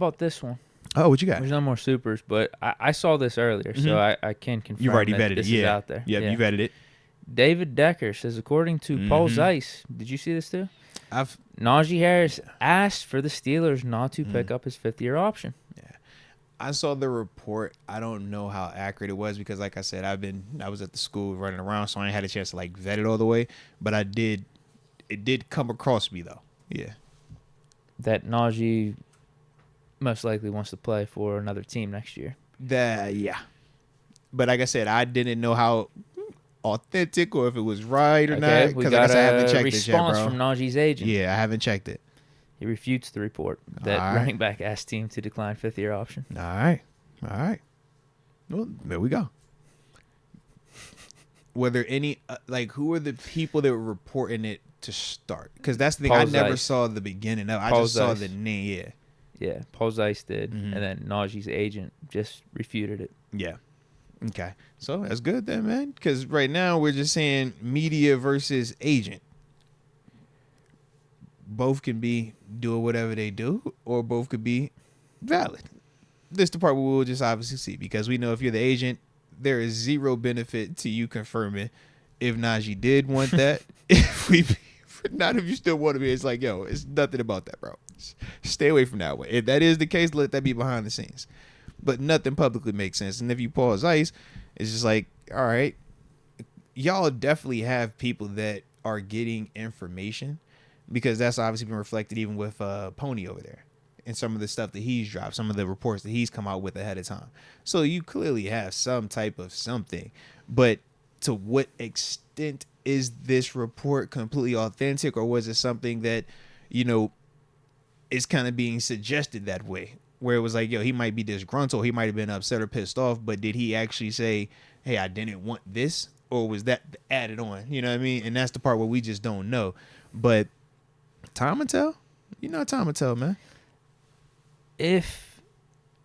about this one? Oh, what you got? There's no more supers, but I saw this earlier, so I can confirm You've already that vetted this it. is Yeah. out there. Yep, you vetted it. David Decker says, according to Paul Zeiss, did you see this too? Najee Harris asked for the Steelers not to pick up his 5th-year option. Yeah. I saw the report. I don't know how accurate it was because, like I said, I was at the school running around, so I ain't had a chance to like vet it all the way. But it did come across me though. Yeah. That Najee most likely wants to play for another team next year. Yeah. But like I said, I didn't know how authentic or if it was right or not. We Because got like I haven't checked response it yet, bro. from Najee's agent. Yeah, I haven't checked it. He refutes the report that running back asked team to decline 5th-year option. All right. Well, there we go. Were there any who are the people that were reporting it to start? Because that's the thing. I never saw the beginning of. I just saw the name. Yeah. Yeah, Paul Zeiss did, and then Najee's agent just refuted it. Yeah. Okay. So that's good then, man. Because right now we're just saying media versus agent. Both can be doing whatever they do, or both could be valid. This is the part where we'll just obviously see, because we know if you're the agent, there is zero benefit to you confirming if Najee did want that. Not if you still want to be. It's like, yo, it's nothing about that, bro. Stay away from that way. If that is the case, let that be behind the scenes. But nothing publicly makes sense. And if you pause ice, it's just like, all right, y'all definitely have people that are getting information, because that's obviously been reflected even with Pony over there and some of the stuff that he's dropped, some of the reports that he's come out with ahead of time. So you clearly have some type of something. But to what extent is this report completely authentic, or was it something that, is kind of being suggested that way, where it was like, yo, he might be disgruntled, he might have been upset or pissed off, but did he actually say, hey, I didn't want this, or was that added on? You know what I mean? And that's the part where we just don't know. But time will tell. Time will tell, man. If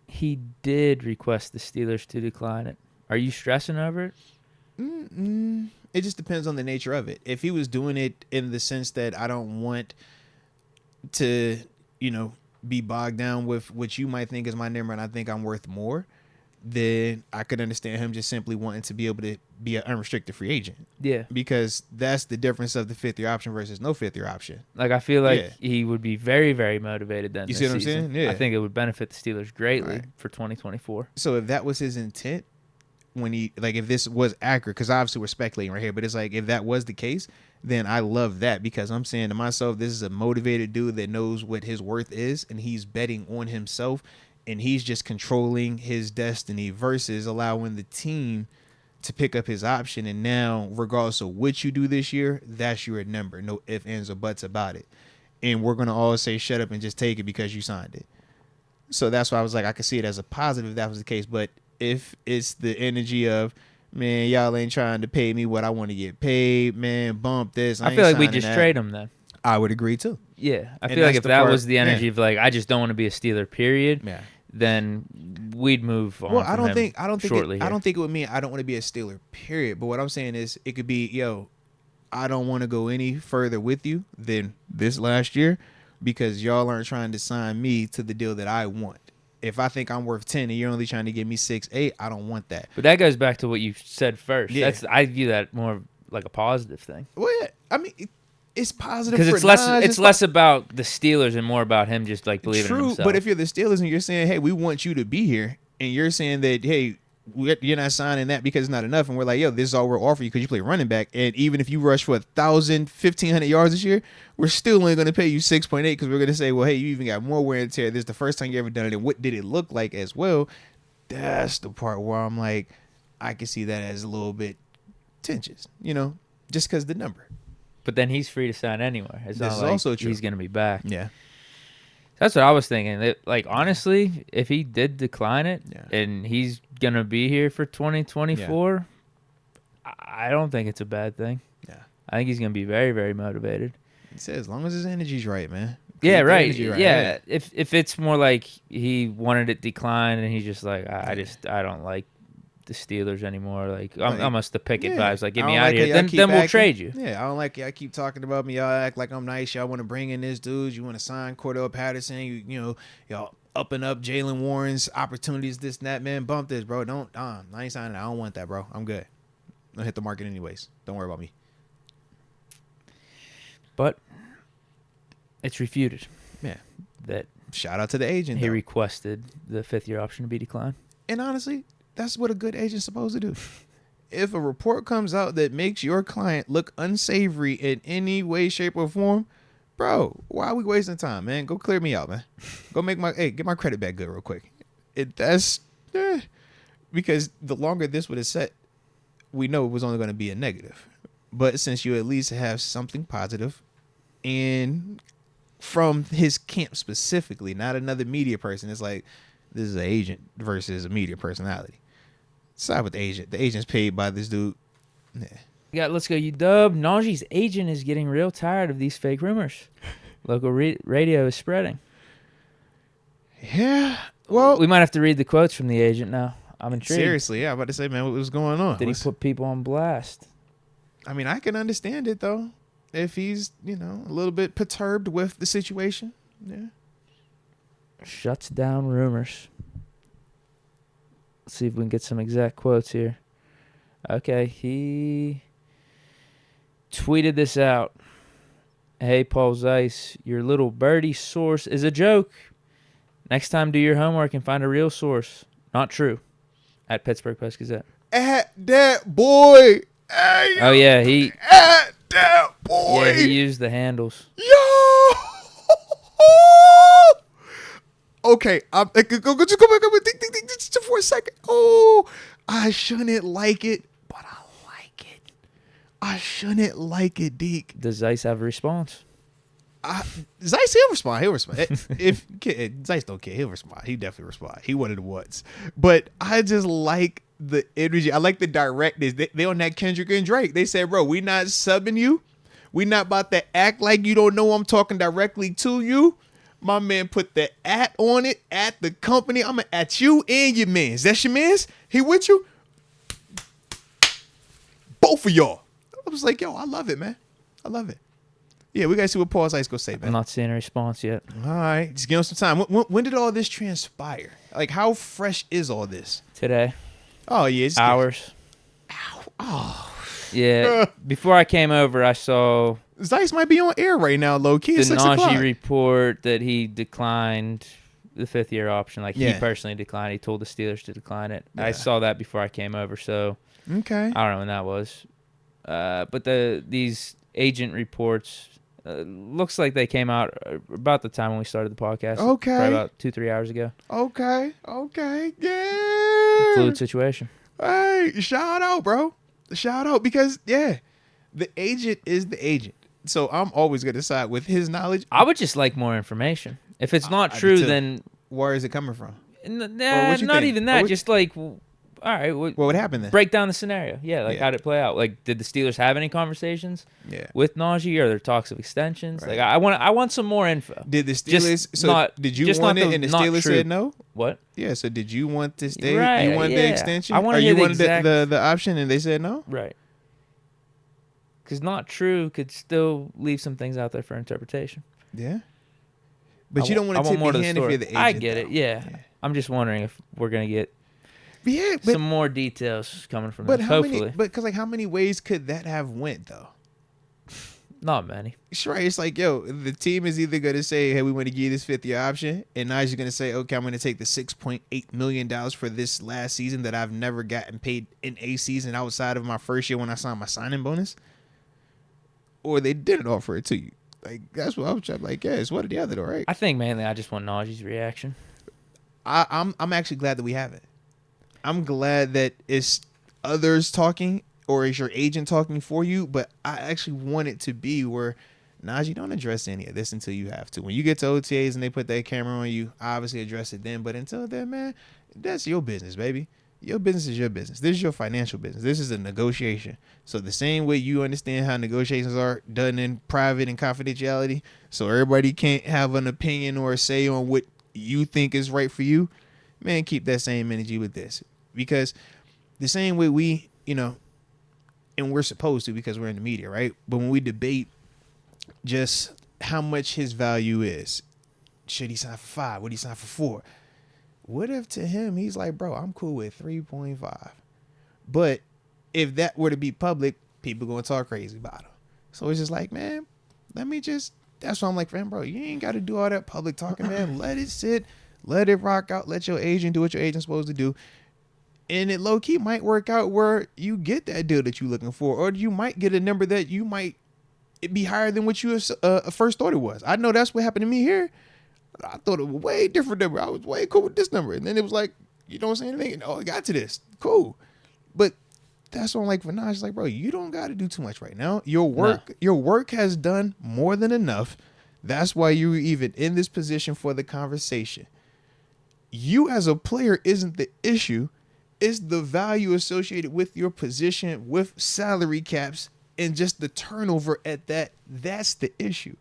he did request the Steelers to decline it, are you stressing over it? It just depends on the nature of it. If he was doing it in the sense that I don't want to, be bogged down with what you might think is my number and I think I'm worth more, then I could understand him just simply wanting to be able to be an unrestricted free agent. Yeah. Because that's the difference of the 5th-year option versus no 5th-year option. Like, I feel like he would be very, very motivated then. You see what I'm saying? Yeah. I think it would benefit the Steelers greatly for 2024. So if that was his intent, when he, if this was accurate, because obviously we're speculating right here, but it's like, if that was the case, then I love that, because I'm saying to myself, this is a motivated dude that knows what his worth is, and he's betting on himself, and he's just controlling his destiny versus allowing the team to pick up his option. And now, regardless of what you do this year, that's your number. No ifs, ands, or buts about it. And we're going to all say, shut up and just take it because you signed it. So that's why I was like, I could see it as a positive if that was the case. But if it's the energy of, man, y'all ain't trying to pay me what I want to get paid, man, bump this. I feel like we just trade him then. I would agree too. Yeah. I feel like if that was the energy of like, I just don't want to be a Steeler, period, then we'd move on. Well, I don't think it would mean I don't want to be a Steeler, period. But what I'm saying is it could be, yo, I don't want to go any further with you than this last year, because y'all aren't trying to sign me to the deal that I want. If I think I'm worth 10 and you're only trying to give me 6, 8, I don't want that. But that goes back to what you said first. Yeah. I view that more like a positive thing. Well, yeah, I mean, it's positive because it's less about the Steelers and more about him just like believing in himself. True, but if you're the Steelers and you're saying, hey, we want you to be here, and you're saying that, hey, you're not signing that because it's not enough, and we're like, yo, this is all we're offering you because you play running back, and even if you rush for 1,000, 1,500 yards this year, we're still only going to pay you 6.8 because we're going to say, well, hey, you even got more wear and tear. This is the first time you ever done it, and what did it look like as well? That's the part where I'm like, I can see that as a little bit tensions, just because the number. But then he's free to sign anywhere. It's this not is like also true. He's going to be back. Yeah. That's what I was thinking. Honestly, if he did decline it and he's going to be here for 2024, I don't think it's a bad thing. Yeah. I think he's going to be very, very motivated. He said as long as his energy's right, man. Yeah, right. Yeah. If it's more like he wanted it declined and he's just like, I don't like the Steelers anymore. Like, I'm almost the Pickett vibes. Like, get me out of here. Then we'll trade you. Yeah, I don't like y'all keep talking about me. Y'all act like I'm nice. Y'all want to bring in this dude. You want to sign Cordell Patterson. Y'all upping up Jalen Warren's opportunities, this and that, man. Bump this, bro. I ain't signing it. I don't want that, bro. I'm good. I'll hit the market anyways. Don't worry about me. But it's refuted. Yeah. That shout out to the agent. He requested the 5th-year option to be declined. And honestly, that's what a good agent's supposed to do. If a report comes out that makes your client look unsavory in any way, shape, or form, bro, why are we wasting time, man? Go clear me out, man. Go get my credit back good real quick. Because the longer this would have set, we know it was only going to be a negative. But since you at least have something positive, and from his camp specifically, not another media person, it's like this is an agent versus a media personality. Side with the agent. The agent's paid by this dude. Yeah. Let's go, UW. Najee's agent is getting real tired of these fake rumors. Local radio is spreading. Yeah. Well, we might have to read the quotes from the agent now. I'm intrigued. Seriously, yeah. I'm about to say, man, what was going on? Did he put people on blast? I mean, I can understand it, though. If he's, a little bit perturbed with the situation. Yeah. Shuts down rumors. Let's see if we can get some exact quotes here. Okay, he tweeted this out. Hey, Paul Zeiss, your little birdie source is a joke. Next time, do your homework and find a real source. Not true. At Pittsburgh Post-Gazette. At that boy. Oh, yeah, At that boy. Yeah, he used the handles. Yo. Okay, just go back up and think just for a second. Oh, I shouldn't like it, but I like it. I shouldn't like it, Deke. Does Zeiss have a response? Zeiss, he'll respond. If Zeiss don't care, he'll respond. He definitely respond. He one of the ones. But I just like the energy. I like the directness. They on that Kendrick and Drake. They said, bro, we not subbing you. We not about to act like you don't know I'm talking directly to you. My man put the at on it, at the company. I'm at you and your mans. That's your mans? He with you? Both of y'all. I was like, yo, I love it, man. I love it. Yeah, we got to see what Paul Zeiss going to say, man. I'm not seeing a response yet. All right. Just give him some time. When did all this transpire? Like, how fresh is all this? Today. Oh, yeah. Hours. Ow. Oh. Yeah. Before I came over, I saw... Zeiss might be on air right now, low-key. The Najee report that he declined the 5th-year option. Like, he personally declined. He told the Steelers to decline it. Yeah. I saw that before I came over, so... Okay. I don't know when that was. But these agent reports... looks like they came out about the time when we started the podcast. Okay. Probably about 2-3 hours ago. Okay. Yeah. Fluid situation. Hey, shout out, bro. Shout out because, the agent is the agent. So I'm always going to side with his knowledge. I would just like more information. If it's not true, then... Where is it coming from? Not even that. Just like... All right. What would happen then? Break down the scenario. Yeah, how did it play out? Like, did the Steelers have any conversations with Najee? Are there talks of extensions? Right. Like, I want some more info. Did the Steelers... did you want it and the Steelers said no? What? Yeah, so did you want to stay? Right, you wanted the extension? I want to hear the option and they said no? Right. Because not true could still leave some things out there for interpretation. Yeah. But you don't want to tip your hand if you're the agent. I get it, yeah. I'm just wondering if we're going to get some more details coming from this, hopefully. Because how many ways could that have went, though? Not many. Sure, it's like, yo, the team is either going to say, hey, we want to give you this 5th-year option, and now you're going to say, okay, I'm going to take the $6.8 million for this last season that I've never gotten paid in a season outside of my first year when I signed my signing bonus. Or they didn't offer it to you. Like, that's what I was trying. Like, yeah, it's one or the other, though, right? I think mainly I just want Najee's reaction. I'm actually glad that we have it. I'm glad that it's others talking or is your agent talking for you, but I actually want it to be where Najee, don't address any of this until you have to. When you get to OTAs and they put that camera on you, obviously address it then. But until then, man, that's your business, baby. Your business is your business. This is your financial business. This is a negotiation. So the same way you understand how negotiations are done in private and confidentiality, so everybody can't have an opinion or a say on what you think is right for you, man, keep that same energy with this. Because the same way we, and we're supposed to because we're in the media, right? But when we debate just how much his value is, Should he sign for 5? Would he sign for 4? What if to him he's like, bro, I'm cool with 3.5. But if that were to be public, people gonna talk crazy about him. So it's just like, man, that's why I'm like, man, bro, you ain't got to do all that public talking, man. Let it sit, let it rock out, let your agent do what your agent's supposed to do. And it low key might work out where you get that deal that you're looking for, or you might get a number that you might be higher than what you first thought it was. I know that's what happened to me here. I thought it was a way different number. I was way cool with this number. And then it was like, you don't say anything. Oh, I got to this. Cool. But that's what I'm like for Najee. Like, bro, you don't got to do too much right now. Your work has done more than enough. That's why you're even in this position for the conversation. You as a player isn't the issue. It's the value associated with your position, with salary caps, and just the turnover at that. That's the issue.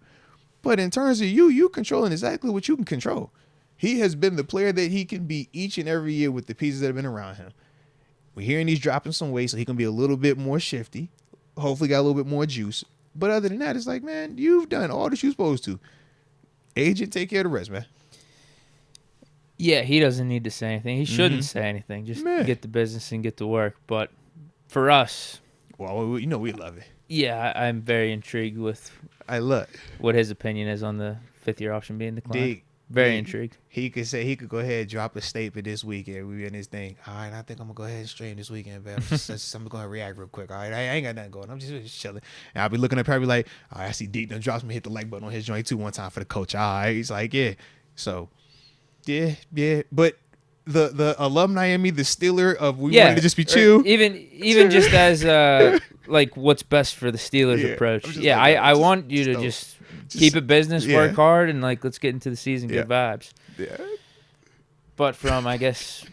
But in terms of you controlling exactly what you can control. He has been the player that he can be each and every year with the pieces that have been around him. We're hearing he's dropping some weight, so he can be a little bit more shifty. Hopefully got a little bit more juice. But other than that, it's like, man, you've done all that you're supposed to. Agent, take care of the rest, man. Yeah, he doesn't need to say anything. He shouldn't say anything. Just get the business and get to work. But for us... Well, we love it. Yeah, I'm very intrigued with what his opinion is on the 5th-year option being declined. Very intrigued. He could go ahead and drop a statement this weekend. We in this thing. All right, I think I'm going to go ahead and straighten this weekend, man. I'm going to go ahead and react real quick. All right, I ain't got nothing going. I'm just chilling. And I'll be looking up probably like, all right, I see Deke done drops me, hit the like button on his joint too one time for the coach. All right, he's like, yeah. So, yeah. But the alumni in me, the Steeler of we wanted to just be chill. Even just as like what's best for the Steelers approach. Yeah, like, I want you to just keep it business, work hard, and like let's get into the season, good vibes. Yeah. But from I guess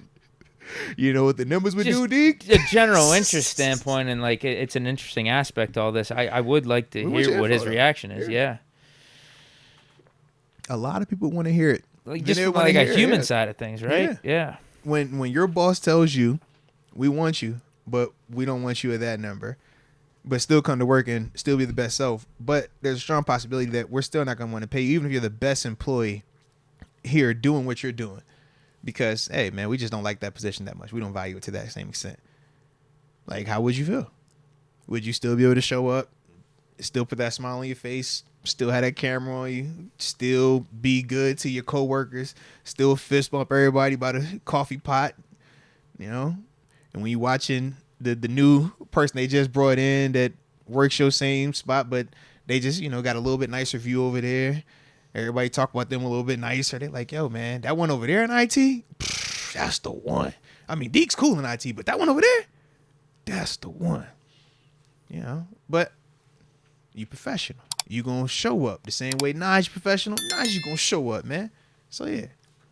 you know what the numbers would do, Deke? A general interest standpoint, and like it's an interesting aspect to all this. I would like to hear what his reaction is. Yeah. A lot of people want to hear it. Like just from like a human side of things, right? Yeah. When your boss tells you, we want you, but we don't want you at that number, but still come to work and still be the best self. But there's a strong possibility that we're still not going to want to pay you, even if you're the best employee here doing what you're doing. Because, hey, man, we just don't like that position that much. We don't value it to that same extent. Like, how would you feel? Would you still be able to show up, still put that smile on your face, still have that camera on you, still be good to your coworkers, still fist bump everybody by the coffee pot, you know? And when you're watching the new person they just brought in that works your same spot, but they just, got a little bit nicer view over there. Everybody talk about them a little bit nicer. They're like, yo, man, that one over there in IT, that's the one. I mean, Deke's cool in IT, but that one over there, that's the one. But you professional. You gonna show up the same way Najee professional. Najee gonna show up, man. So yeah.